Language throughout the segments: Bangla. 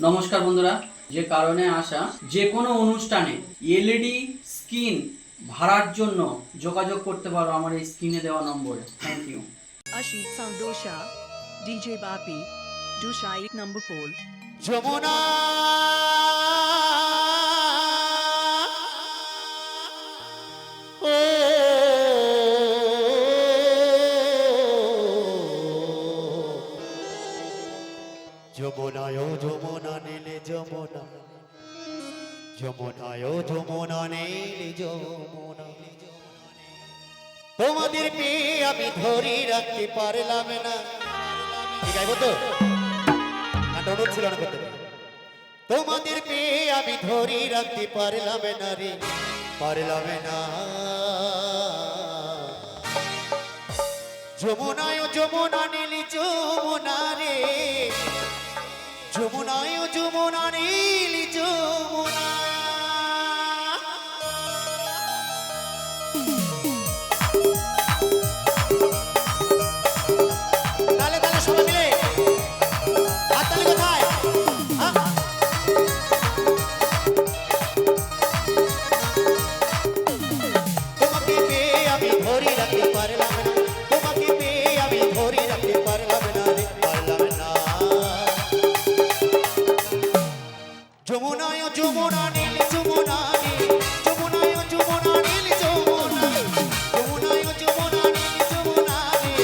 নমস্কার বন্ধুরা, যে কারণে আসা যে কোনো অনুষ্ঠানে এলইডি স্ক্রিন ভাড়ার জন্য যোগাযোগ করতে পারো আমার এই স্ক্রিনে দেওয়া নম্বরে। Thank you. Ashit Sandosha, DJ Bapi, Dusha 1 number pole. Jamuna ও যমুনায় যমুনা নীলে যমুনা যমুনায় যমুনা নীলে যমুনা তোমাদের পেয়ে আমি ধরে রাখতে পারলাম না। কি গাইব তো নাটক ছিল না করতে। তোমাদের পেয়ে আমি ধরে রাখতে পারলাম না রে, পারলাম না। যমুনায় যমুনা নীলি যমুনা রে, যমুনায় যমুনা নীলি যমুনা। তালে তালে সবাই মিলে হাততালি কোথায়? তোমাকে পেয়ে আমি ধরে রাখতে পারলাম না, তোমাকে পেয়ে আমি ধরে রাখতে পারলাম না রে, পারলাম না। যমুনায় যমুনা নীল যমুনা রে, যমুনায় যমুনা নীল যমুনা, যমুনায় যমুনা নীল যমুনা রে,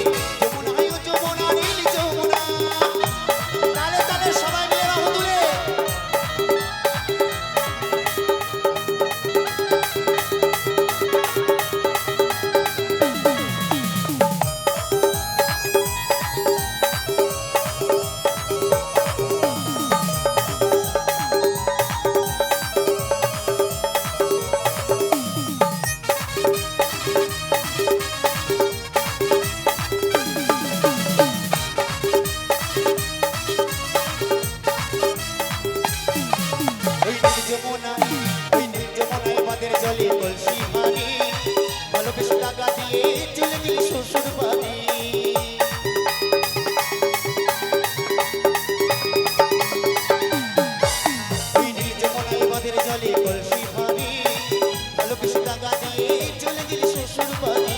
যমুনায় যমুনা নীল যমুনা। তালে তালে সবাই মিলে বাহু তুলে ওই নীল যমুনা, ওই নীল যমুনায় বাঁধের জলে কলসি ভারী, ভালোবেসে টাকা দিয়ে চলে গেলি শ্বশুর বাড়ি। ওই নীল যমুনায় বাঁধের জলে কলসি ভারী, ভালোবেসে টাকা দিয়ে চলে গেলি শ্বশুর বাড়ি।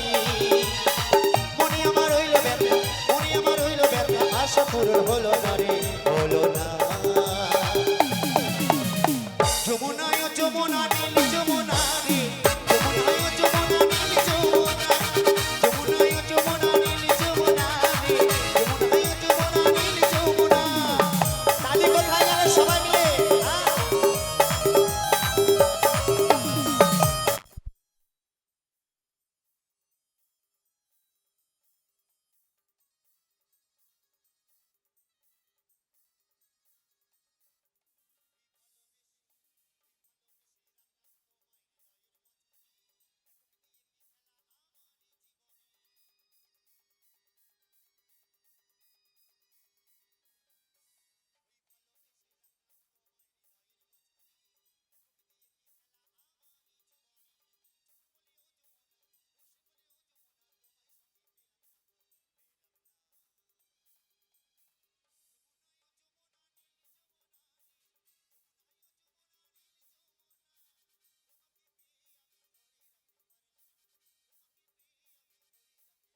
মনে আমার হইল ব্যথা, মনে আমার হইল ব্যথা, আশা পূরণ হলো না রে, হলো না। যমুনায় যমুনা নীল যমুনা রে, যমুনায় যমুনা নীল যমুনা, যমুনায় যমুনা নীল যমুনা রে, যমুনায় যমুনা নীল যমুনা। তালি কোথায় গেল সবাই মিলে